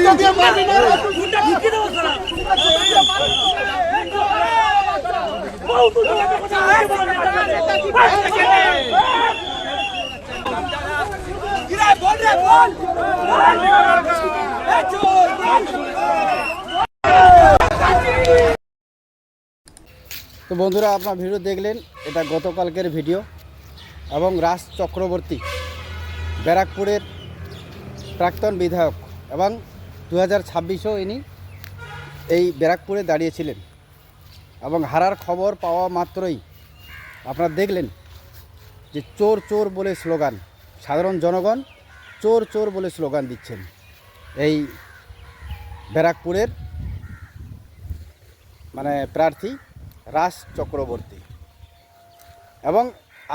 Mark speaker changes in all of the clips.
Speaker 1: তো বন্ধুরা, আপনার ভিডিও দেখলেন, এটা গতকালকের ভিডিও। এবং রাজ চক্রবর্তী ব্যারাকপুরের প্রাক্তন বিধায়ক এবং 2026-ও ইনি এই ব্যারাকপুরে দাঁড়িয়েছিলেন। এবং হারার খবর পাওয়া মাত্রই আপনারা দেখলেন যে চোর চোর বলে স্লোগান, সাধারণ জনগণ চোর চোর বলে স্লোগান দিচ্ছেন এই ব্যারাকপুরের প্রার্থী রাজ চক্রবর্তী। এবং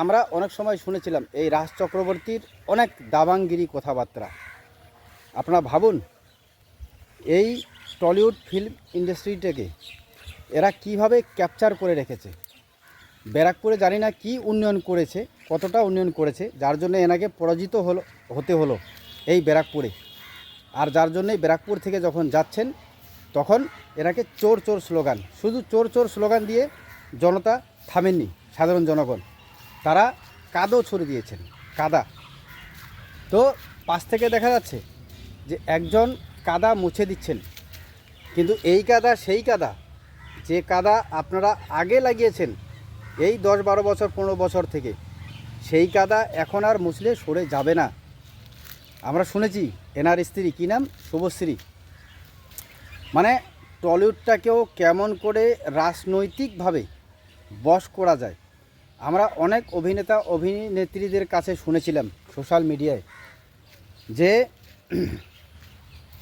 Speaker 1: আমরা অনেক সময় শুনেছিলাম এই রাজ চক্রবর্তীর অনেক দাবাঙ্গিরি কথাবার্তা। আপনারা ভাবুন, এই টলিউড ফিল্ম ইন্ডাস্ট্রিটাকে এরা কিভাবে ক্যাপচার করে রেখেছে। ব্যারাকপুরে জানি না কি উন্নয়ন করেছে, কতটা উন্নয়ন করেছে, যার জন্য এনাকে পরাজিত হতে হলো এই ব্যারাকপুরে। আর যার জন্যই ব্যারাকপুর থেকে যখন যাচ্ছেন তখন এনাকে চোর চোর স্লোগান, শুধু চোর চোর স্লোগান দিয়ে জনতা থামেননি। সাধারণ জনগণ তারা কাদো ছড়িয়ে দিয়েছেন, কাদা। তো পাশ থেকে দেখা যাচ্ছে যে একজন কাদা মুছে দিচ্ছেন, কিন্তু এই কাদা সেই কাদা যে কাদা আপনারা আগে লাগিয়েছেন এই 10-12 বছর 15 বছর থেকে, সেই কাদা এখন আর মুছলে সরে যাবে না। আমরা শুনেছি এনার স্ত্রী, কী নাম, শুভশ্রী, টলিউডটাকেও কেমন করে রাজনৈতিকভাবে বশ করা যায়। আমরা অনেক অভিনেতা অভিনেত্রীদের কাছে শুনেছিলাম সোশ্যাল মিডিয়ায় যে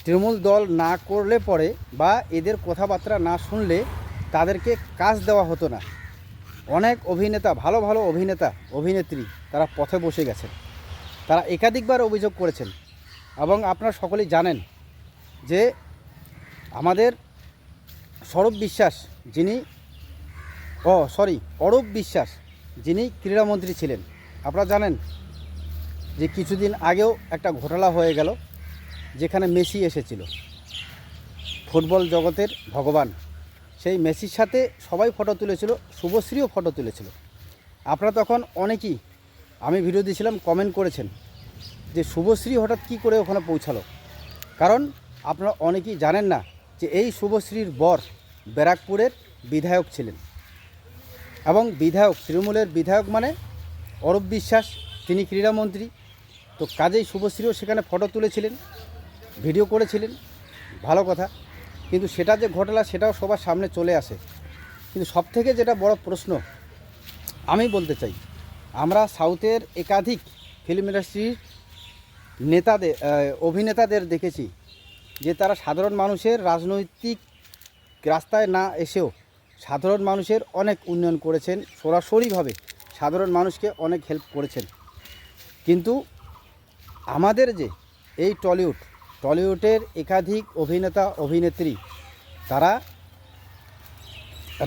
Speaker 1: তৃণমূল দল না করলে পরে বা এদের কথাবার্তা না শুনলে তাদেরকে কাজ দেওয়া হতো না। অনেক অভিনেতা, ভালো ভালো অভিনেতা অভিনেত্রী তারা পথে বসে গেছেন, তারা একাধিকবার অভিযোগ করেছেন। এবং আপনারা সকলেই জানেন যে আমাদের অরূপ বিশ্বাস যিনি ক্রীড়ামন্ত্রী ছিলেন, আপনারা জানেন যে কিছুদিন আগেও একটা ঘোটালা হয়ে গেল, যেখানে মেসি এসেছিল, ফুটবল জগতের ভগবান। সেই মেসির সাথে সবাই ফটো তুলেছিল, শুভশ্রীও ফটো তুলেছিল। আপনারা তখন অনেকেই, আমি ভিডিও দিয়েছিলাম, কমেন্ট করেছেন যে শুভশ্রী হঠাৎ কী করে ওখানে পৌঁছালো। কারণ আপনারা অনেকেই জানেন না যে এই শুভশ্রীর বর ব্যারাকপুরের বিধায়ক ছিলেন। এবং বিধায়ক, তৃণমূলের বিধায়ক অরূপ বিশ্বাস, তিনি ক্রীড়ামন্ত্রী। তো কাজেই শুভশ্রীও সেখানে ফটো তুলেছিলেন, ভিডিও করেছিলেন, ভালো কথা। কিন্তু সেটা যে ঘটনা সেটাও সবার সামনে চলে আসে। কিন্তু সবথেকে যেটা বড় প্রশ্ন আমি বলতে চাই, আমরা সাউথের একাধিক ফিল্ম ইন্ডাস্ট্রির অভিনেতাদের দেখেছি যে তারা সাধারণ মানুষের রাজনৈতিক রাস্তায় না এসেও সাধারণ মানুষের অনেক উন্নয়ন করেছেন, সরাসরিভাবে সাধারণ মানুষকে অনেক হেল্প করেছেন। কিন্তু আমাদের যে এই টলিউডের একাধিক অভিনেতা অভিনেত্রী তারা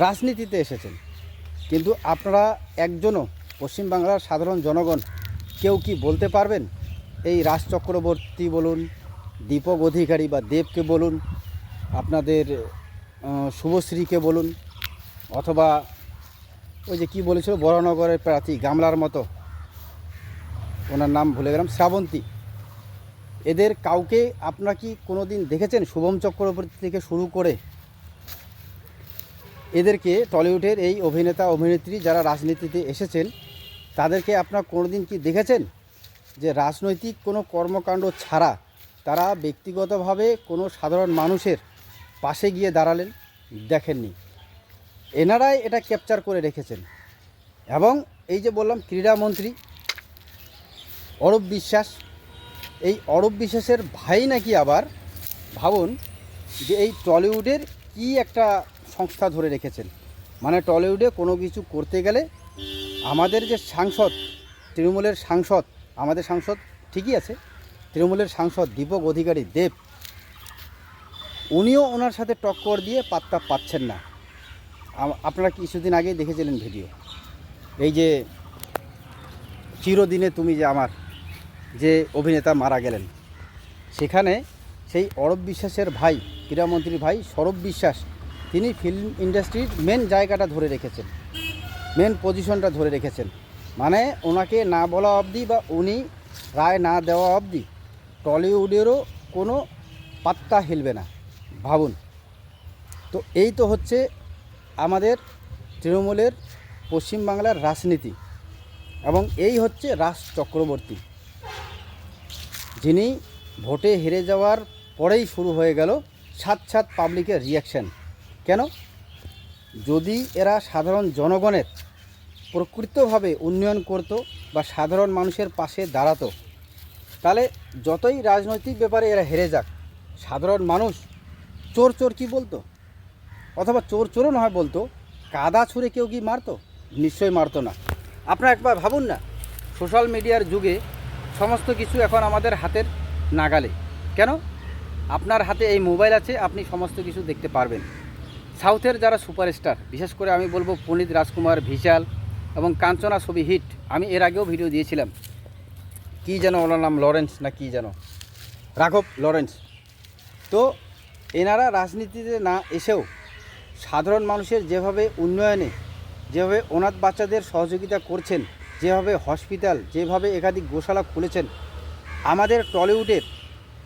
Speaker 1: রাজনীতিতে এসেছেন, কিন্তু আপনারা একজনও পশ্চিমবাংলার সাধারণ জনগণ কেউ কি বলতে পারবেন এই রাজ চক্রবর্তী বলুন, দীপক অধিকারী বা দেবকে বলুন, আপনাদের শুভশ্রীকে বলুন, অথবা ওই যে কী বলেছিল বরানগরের প্রার্থী গামলার মতো, ওনার নাম ভুলে গেলাম, শ্রাবন্তী, এদের কাউকে আপনারা কি কোনো দিন দেখেছেন? শুভম চক্রবর্তী থেকে শুরু করে এদেরকে, টলিউডের এই অভিনেতা অভিনেত্রী যারা রাজনীতিতে এসেছেন তাদেরকে আপনারা কোনো দিন কি দেখেছেন যে রাজনৈতিক কোনো কর্মকাণ্ড ছাড়া তারা ব্যক্তিগতভাবে কোনো সাধারণ মানুষের পাশে গিয়ে দাঁড়ালেন? দেখেননি। এনারাই এটা ক্যাপচার করে রেখেছেন। এবং এই যে বললাম ক্রীড়ামন্ত্রী অরূপ বিশ্বাস, এই অরূপ বিশ্বাসের ভাই নাকি আবার, ভাবুন যে এই টলিউডের কি একটা সংস্থা ধরে রেখেছেন। টলিউডে কোনো কিছু করতে গেলে আমাদের যে সাংসদ, তৃণমূলের সাংসদ, আমাদের সাংসদ ঠিকই আছে, তৃণমূলের সাংসদ দীপক অধিকারী দেব, উনিও ওনার সাথে টক্কর দিয়ে পাত্তা পাচ্ছেন না। আপনারা কিছুদিন আগেই দেখেছিলেন ভিডিও, এই যে চিরদিনে তুমি যে আমার, যে অভিনেতা মারা গেলেন, সেখানে সেই অরূপ বিশ্বাসের ভাই, ক্রীড়ামন্ত্রীর ভাই সৌরভ বিশ্বাস, তিনি ফিল্ম ইন্ডাস্ট্রির মেন জায়গাটা ধরে রেখেছেন, মেন পজিশনটা ধরে রেখেছেন। মানে ওনাকে না বলা অবধি বা উনি রায় না দেওয়া অবধি টলিউডেরও কোনো পাত্তা হিলবে না, ভাবুন। তো এই তো হচ্ছে আমাদের তৃণমূলের পশ্চিমবাংলার রাজনীতি, এবং এই হচ্ছে রাজ চক্রবর্তী, যিনি ভোটে হেরে যাওয়ার পরেই শুরু হয়ে গেল ছাদ পাবলিকের রিয়াকশান। কেন? যদি এরা সাধারণ জনগণের প্রকৃতভাবে উন্নয়ন করত বা সাধারণ মানুষের পাশে দাঁড়াতো, তাহলে যতই রাজনৈতিক ব্যাপারে এরা হেরে যাক, সাধারণ মানুষ চোর চোর কি বলতো, অথবা চোর চোরও নয় বলতো, কাদা ছুঁড়ে কেউ কি মারতো? নিশ্চয়ই মারতো না। আপনারা একবার ভাবুন না, সোশ্যাল মিডিয়ার যুগে সমস্ত কিছু এখন আমাদের হাতের নাগালে। কেন? আপনার হাতে এই মোবাইল আছে, আপনি সমস্ত কিছু দেখতে পারবেন। সাউথের যারা সুপারস্টার, বিশেষ করে আমি বলবো পুনিত রাজকুমার, ভিশাল এবং কাঞ্চনা ছবি হিট, আমি এর আগেও ভিডিও দিয়েছিলাম। কী যেন ওনার নাম, লরেন্স না কী যেন, রাঘব লরেন্স। তো এনারা রাজনীতিতে না এসেও সাধারণ মানুষের যেভাবে উন্নয়নে, যেভাবে অনাথ বাচ্চাদের সহযোগিতা করছেন, যেভাবে হসপিটাল, যেভাবে একাধিক গোশালা খুলেছেন, আমাদের টলিউডের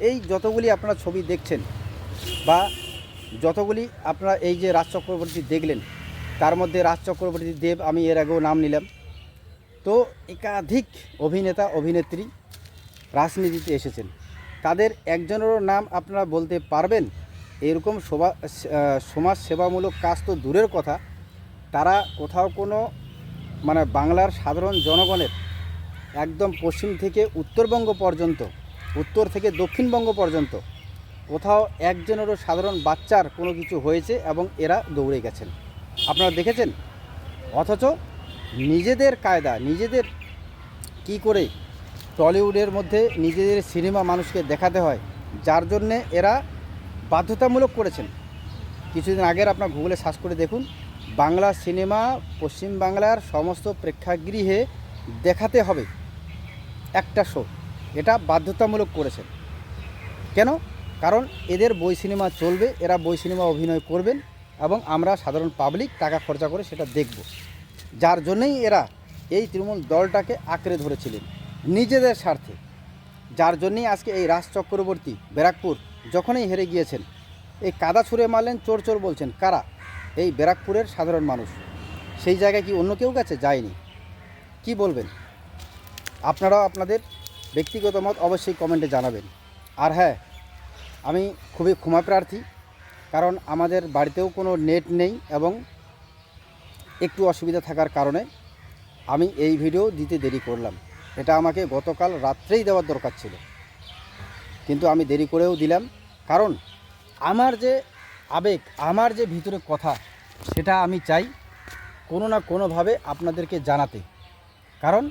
Speaker 1: এই যতগুলি আপনারা ছবি দেখছেন বা যতগুলি আপনারা এই যে রাজ চক্রবর্তী দেখলেন, তার মধ্যে রাজ চক্রবর্তী দেব আমি এর আগেও নাম নিলাম। তো একাধিক অভিনেতা অভিনেত্রী রাজনীতিতে এসেছেন, তাদের একজনেরও নাম আপনারা বলতে পারবেন? এরকম সমাজ সেবামূলক কাজ তো দূরের কথা, তারা কোথাও কোনো মানে বাংলার সাধারণ জনগণের একদম পশ্চিম থেকে উত্তরবঙ্গ পর্যন্ত, উত্তর থেকে দক্ষিণবঙ্গ পর্যন্ত কোথাও একজনেরও সাধারণ বাচ্চার কোনো কিছু হয়েছে এবং এরা দৌড়ে গেছেন, আপনারা দেখেছেন? অথচ নিজেদের কায়দা, নিজেদের কি করে টলিউডের মধ্যে নিজেদের সিনেমা মানুষকে দেখাতে হয়, যার জন্যে এরা বাধ্যতামূলক করেছেন। কিছুদিন আগের আপনার গুগলে সার্চ করে দেখুন, বাংলা সিনেমা পশ্চিমবাংলার সমস্ত প্রেক্ষাগৃহে দেখাতে হবে একটা শো, এটা বাধ্যতামূলক করেছেন। কেন? কারণ এদের বই সিনেমা চলবে, এরা বই সিনেমা অভিনয় করবেন এবং আমরা সাধারণ পাবলিক টাকা খরচা করে সেটা দেখব, যার জন্যই এরা এই তৃণমূল দলটাকে আঁকড়ে ধরেছিলেন নিজেদের স্বার্থে। যার জন্যই আজকে এই রাজ চক্রবর্তী ব্যারাকপুর যখনই হেরে গিয়েছেন, এই কাদা ছুঁড়ে মারলেন, চোর চোর বলছেন, কারা? এই ব্যারাকপুরের সাধারণ মানুষ। সেই জায়গায় কি অন্য কেউ গেছে? যায়নি। কি বলবেন? আপনারাও আপনাদের ব্যক্তিগত মত অবশ্যই কমেন্টে জানাবেন। আর হ্যাঁ, আমি খুবই ক্ষমাপ্রার্থী, কারণ আমাদের বাড়িতেও কোনো নেট নেই এবং একটু অসুবিধা থাকার কারণে আমি এই ভিডিও দিতে দেরি করলাম। এটা আমাকে গতকাল রাত্রেই দেওয়ার দরকার ছিল, কিন্তু আমি দেরি করেও দিলাম, কারণ আমার যে আবেগ, আমার যে ভিতরে কথা, সেটা আমি চাই কোনো না কোনোভাবে আপনাদেরকে জানাতে। কারণ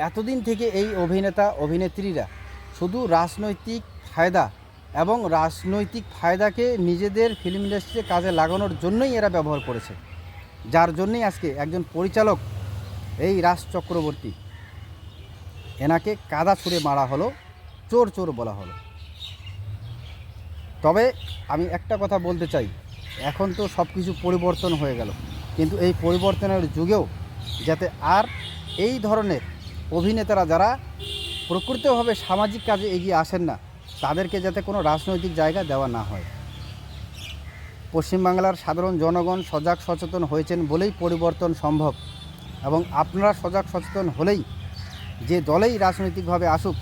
Speaker 1: এতদিন থেকে এই অভিনেতা অভিনেত্রীরা শুধু রাজনৈতিক ফায়দা এবং রাজনৈতিক ফায়দাকে নিজেদের ফিল্ম ইন্ডাস্ট্রিতে কাজে লাগানোর জন্যই এরা ব্যবহার করেছে, যার জন্যই আজকে একজন পরিচালক এই রাজ চক্রবর্তী, এনাকে কাদা ছুঁড়ে মারা হলো, চোর চোর বলা হলো। তবে আমি একটা কথা বলতে চাই, এখন তো সব কিছু পরিবর্তন হয়ে গেল, কিন্তু এই পরিবর্তনের যুগেও যাতে আর এই ধরনের অভিনেতারা যারা প্রকৃতভাবে সামাজিক কাজে এগিয়ে আসেন না, তাদেরকে যাতে কোনো রাজনৈতিক জায়গা দেওয়া না হয়। পশ্চিমবাংলার সাধারণ জনগণ সজাগ সচেতন হয়েছেন বলেই পরিবর্তন সম্ভব, এবং আপনারা সজাগ সচেতন হলেই যে দলেই রাজনৈতিকভাবে আসুক,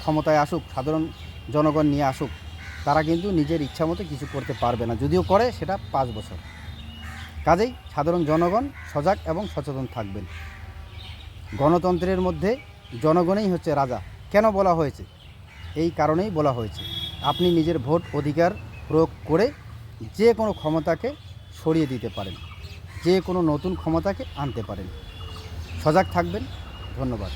Speaker 1: ক্ষমতায় আসুক, সাধারণ জনগণ নিয়ে আসুক, তারা কিন্তু নিজের ইচ্ছা মতো কিছু করতে পারবে না, যদিও করে সেটা 5 বছর। কাজেই সাধারণ জনগণ সজাগ এবং সচেতন থাকবেন। গণতন্ত্রের মধ্যে জনগণই হচ্ছে রাজা। কেন বলা হয়েছে? এই কারণেই বলা হয়েছে, আপনি নিজের ভোট অধিকার প্রয়োগ করে যে কোনো ক্ষমতাকে সরিয়ে দিতে পারেন, যে কোনো নতুন ক্ষমতাকে আনতে পারেন। সজাগ থাকবেন। ধন্যবাদ।